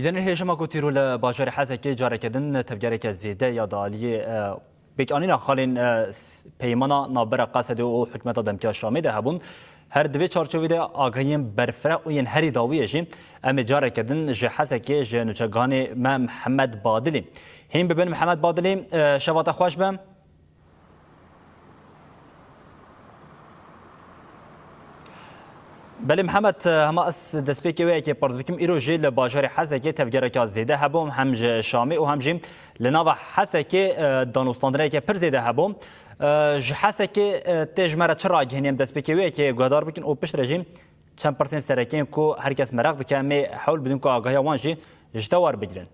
بدن هێژەما گوتیرۆ لە باژارێ حەزێکی جارێکردن tevgereke zêde ya daliyê pêkanîna xalên peymana navbera Qesedê û hikûmeta Demkîya Şamê de hebûn. Her divê çarçovê de agahiyên berfireh û yên herî dawiyê jî em ê carekidin ji hezekê ji nûçeganê me Mihemed Badilê. Hên bibin Mihemed Badilê şeva te xweş be. بله محمد هما اس دسپیکی وی که پرز بکیم ایرو جی لباجار حسکی تفجیرک زیده هبوم هم شامی و هم جیم لناو حسکی دانوستاندنه که پر زیده هبوم ج حسکی تجمره چرا گهنیم دسپیکی وی که گادار بکن او پشت رژیم چند پرسنت سرکین کو هر کس مراق بکه می حول بدون که آگاهی وان جی جدوار بگیرن.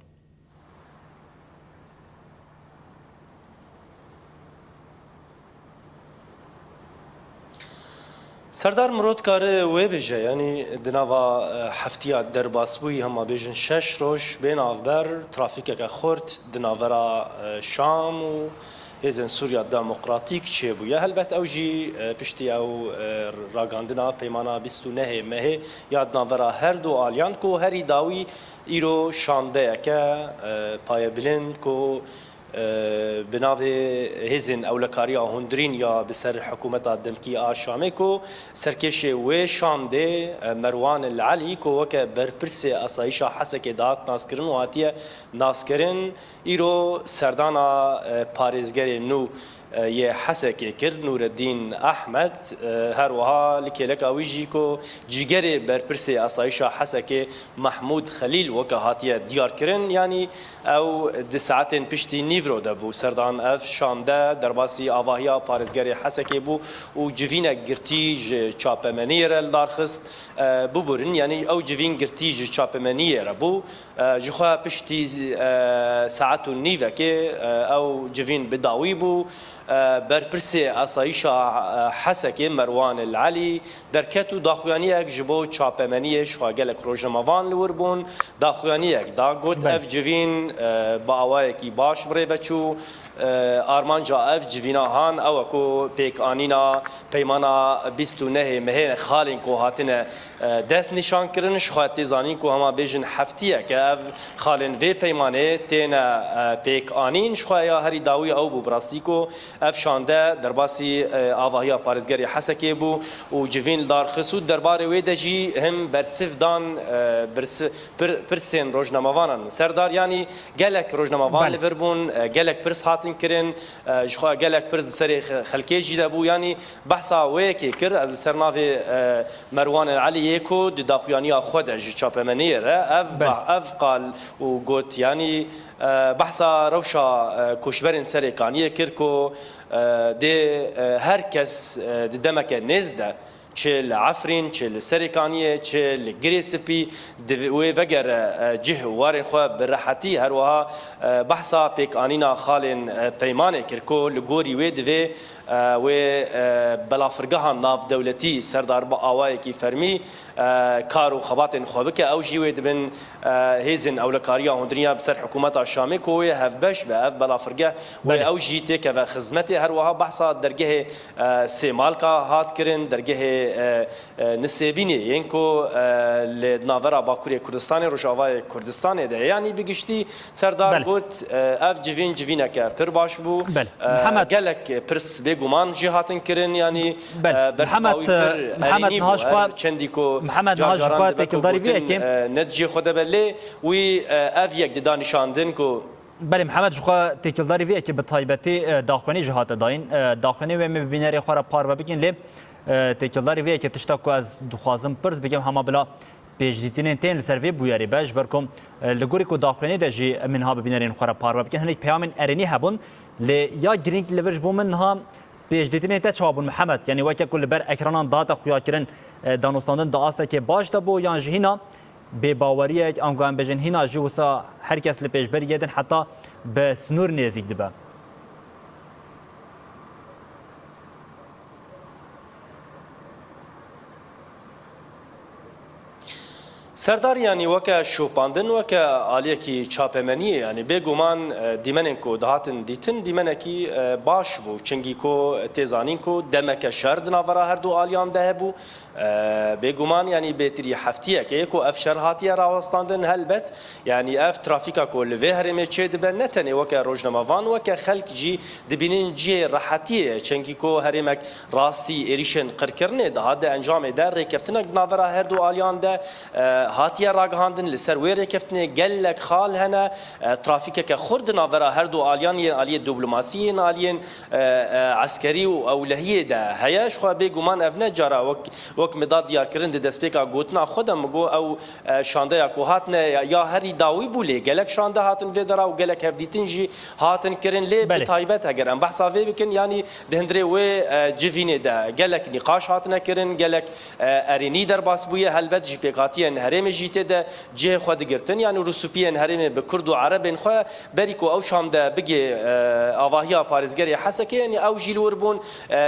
سردار مراد کاره وی بجه یعنی دنوا هفتیا در باسبوی هم بیجن 6 روز بین آفبر ترافیک که خورد دناورا شام و هزن سوریا دموکراتیک چه بویا هلبت اوجی پشتی او راگاندنا پیمانا 29 مه یاد ناورا هر دو آلیان کو هری داوی ایرو شانده که پای بلند کو بناوی هزن اولکاریا هندرین یا بسر حکومت دمکی شامی کو سرکش و شانده مروان العلی کو وک برپرس اسایشا حسک دات ناسکرین واتیه ناسکرین ایرو سردانا پاریزگر نو یه حسکی کرد نورالدین احمد هر وها لکلک اویجی کو جیگر برپرس اسایشا حسکی محمود خلیل وکهاتیه دیار کرن یعنی او د ساعتین پشتی نیورو دبو سردان اف شانده درباسی آواهیا پارزگری حسکی بو و جوین گرتی چاپمنیر دارخست ببرن یعنی او جوین گرتی چاپمنیر بو جخوا پشتی ساعت و نیوه که او جوین بداوی بو برپرسی اسایشا حسکی مروان العلی در کتو داخوانی اک جبو چاپمنی شواگلک روزنامه‌وان لوربون داخوانی اک دا گوت اف جوین با اوای کی باش بری وچو آرمانجا اف جوینا هان او کو پیک آنینا پیمانا 29 مه خالین کو هاتنه دست نشان کرن شخاتی زانین کو هما بیجن هفتیه که اف خالین وی پیمانه تینا پیک آنین شخایا هری داوی او بو براسی کو اف شانده درباسی آواهیا پارزگری حسکی بو و جوین دار خسود درباره وی دجی هم برسف دان پرسین روزنامه‌وانان سردار یعنی گلک روزنامه‌وان لوربون گلک پرس هاتن کرن جخوا گلک پرس سری خلکی جیده بو یعنی بحثا وی کی کر از سرناو مروان العلی کو د داخویانی خود اج چاپمنی ر اف قال و گوت یعنی بحثا روشا کوشبرن سرکانی کرکو ده هر کس دمک نزده چه لعفرین چه لسرکانیه چه لگریسپی دوی وگر جه وارن خو برحتی هر وها بحثا پیک آنینا خالن پیمانه کرکو لگوری و دوی و بلافرگاه ناف دولتی سردار با آوای کی فرمی کارو خباتن خوبه او جیوه دبن هیزن اولکاریا هندریا بسر حکومت شامی کو هفبش به اف بلافرگاه و او جیته که خدمت هر وها بحثا درگه سیمال کا هات کرن درگه نسبینی اینکو لناورا باکوری کردستان روجاوای کردستان ده یعنی بگشتی سردار گوت اف جوین که پر باش بو گلک پرس گمان جهاتن کرن یعنی محمد نهاشقا چندی کو محمد نهاشقا تکلداری ویه که نتجی خود بله وی اف یک دانشاندن کو بله محمد جخوا تکلداری ویه که به طایبتی داخونی جهات داین داخونی و مبینری خورا پار بکن لی تکلداری ویه که تشتا کو از دخوازم پرز بگم همه بلا پیشدیتین تین لسروی بویاری باش برکم لگوری کو داخونی ده جی منها ببینرین خورا پار بکن هنیک پیامن ارینی هبون لی یا گرینگ لورج بومن ها پیشدیتین تا چابون محمد یعنی وقتی کل بر اکرانان داتا خویا کرن دانوستاندن داسته که باش تا بو یا جهینا به باوریه آنگام بجن هینا جوسا هر کس لپیش بریدن حتی به سنور نزدیک دبه سردار يعني وكا شوباندن وكا آليكي چاپمنیه يعني بگومان دیمنن کو دهاتن دیتن دیمنکی باش بو چنگی کو تیزانین کو دمک شرد ناورا هر دو آلیان ده بو بگومان يعني بيتري حفتيه كيكو اف شرهاتيه راوستاندن هلبت يعني اف ترافيكا كو لفهر ميتشد بنتني وكا روجنمافان وكا خلق جي دبينين جي راحتيه چنگي كو هرمك راسي اريشن قركرنه ده هذا انجام دار ريكفتنك ناورا هر دو آلیان ده هاتيه راغاندن لسر وير ريكفتنه قالك خال هنا ترافيكا كخرد ناورا هر دو آلیان آليه دبلوماسيين آليين عسكري او لهيه ده هياش خو بگومان افنه جرا وک مداد دیار کردن دستپیکا گوتنا خودم مگو او شانده یا کوهاتنه یا هری داوی بوله گلک شانده هاتن و درا و گلک هفدیتن جی هاتن کرن لی بتایبت اگر ام بحثا وی بکن یعنی دهندره و جوینه ده گلک نقاش هاتن کرن گلک ارینی در باس بویه هلبت جی پیکاتین هرم جیته ده جه خود گرتن یعنی روسپیان هرم به کرد و عربن خو بریکو او شامده بگی آواهیا پارزگری حسکه یعنی او جیلور بون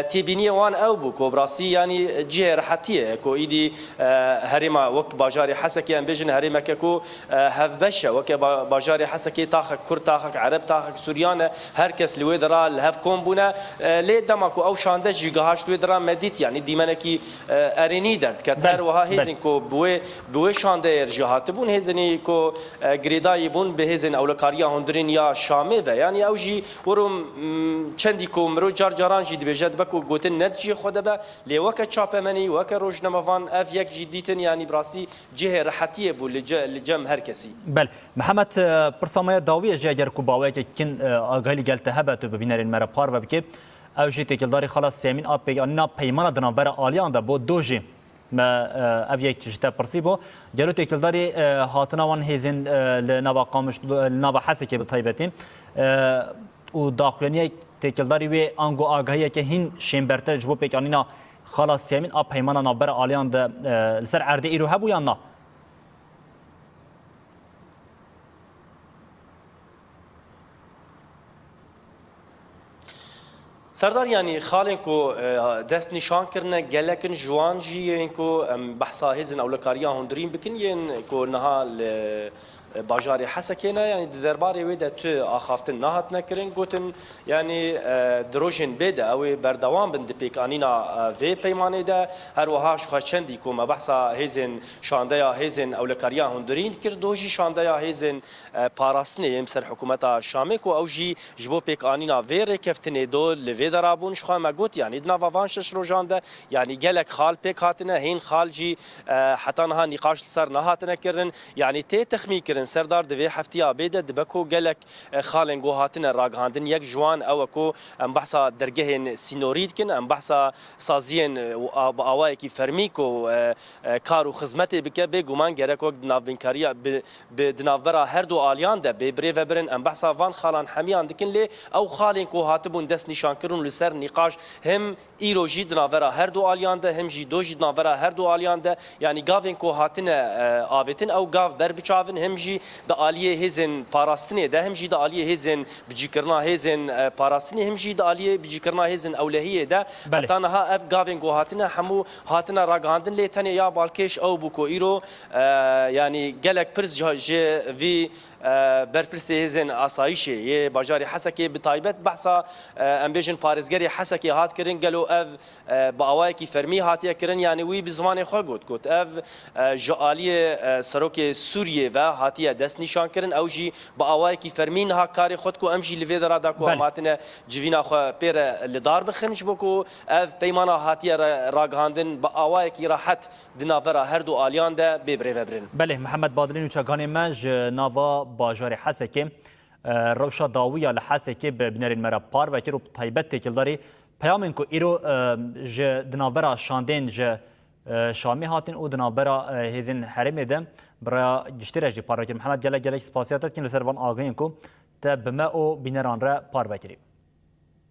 تیبینی وان او بو کوبراسی یعنی جه حتیه کو ایدی هریما وک باجاری حسکی ام بجن هریما کو هفبشه وک باجاری حسکی تاخ کرد تاخ عرب تاخ سوریانه هر کس لوی درا الهف کوم بونه لی دماکو او شانده جیگاهاش لوی درا مدیت یعنی دیمنکی ارینی درد کتر وها هیزن کو بو شانده جهات بون هیزنی کو گریدای بون به هیزن اولکاریا هندرین یا شامه و یعنی اوجی ورم چندی کو مرو جار جاران جی بجد بکو گوتن نتجی خود به لی وک چاپمنی وك روجنمافان اف يك جديتن يعني براسي جهه راحتيه بو لجم هر كسي بل محمد برسامه داويه جاگر کو باوي كن اغالي قالت هبت ببينر المره بار وبك او جي تكلداري خلاص سيمين اب بيانا بيمانه دنابر اليان ده بو دوجي ما اف يك جتا برسيبو جلو تكلداري هاتنا وان هيزن لنوا قامش لنوا حسكه بطيبتين و داخلنيه تكلداري وي انغو اغايه که هين شيمبرته جبو بيانينا خلاص سيمين اب هيمانا نابر آليان ده لسر عرده ايرو هبو یا نه؟ سردار يعني خالنكو دست نشان كرنا جلكن جوان جي انكو بحثا هزن اولكاريا هندرين بكن ين كو نها باجاری حسکینا یعنی درباره ویده تو آخافتن نهات نکرین گوتن یعنی دروژن بده او بردوام بند پیکانینا و پیمانه ده هر وهاش خشندی کو ما بحثا هیزن شانده یا هیزن اولکاریا هندرین کرد دوجی شانده یا هیزن پاراستنه یمسر حکومت شامی کو اوجی جبو پیکانینا و رکفتنه دو لوی درابون شخوا ما گوت یعنی دنا وانشش روجانده یعنی گلک خال پیک هاتنه هین خالجی حتی نها نقاش سر نهات نکرن یعنی تی تخمی کرن سردار دوی هفتیا بیده دبکو گلک خالن گو هاتن راگهاندن یک جوان او کو ام بحثا درگه سینورید کن ام بحثا سازین اوای کی فرمی کو کار و خدمت بک به گمان گرک وقت ناوینکاریا به دناورا هر دو آلیان ده به بری و برن ام بحثا وان خالن حمیان دکن لی او خالن کو هاتبون دست نشان کرون لسر نقاش هم ایروجی دناورا هر دو آلیان ده هم جی دوجی دناورا هر دو آلیان ده یعنی گاوین کو هاتن آوتن او گاو بر بچاون هم جی د عالیه هزن پاراستنه ده هم جی د عالیه هزن بجیکرنا هزن پاراستنه هم جی د عالیه بجیکرنا هزن اولهیه ده تنها اف گاوین گو هاتنه همو هاتنه راگاندن لی تنه یا بالکش او بوکو ایرو یعنی گلک پرز جه وی برپرسی هزن آسایشه یه باجاری حسکی بتایبت بحثا ام بیژن پارزگری حسکی هات کرن گلو اف با اوای کی فرمی هاتیه کرن یعنی وی بزمان خو گوت اف جالیه سروک سوریه و هاتیه دست نشان کرن او جی با اوای کی فرمین ها کاری خود کو امجی لوی درا کو ماتنه جوینا خو پیر لدار بخنج بکو اف پیمانا هاتیه راگاندن با اوای کی راحت دناورا هر دو آلیان ده ببره وبرن بله محمد بادلین و چگان مج ناوا باجار حسکه روشا داویا لحسکه ببنر المرا پار و کرو طیبت تکلداری پیامن کو ایرو ج دناورا شاندن ج شامی هاتن او دناورا هزین حرم ده برا گشتره جی پار محمد گله سپاسیاتت کن لسر وان آگاین کو تب ما او بینران را پار بکری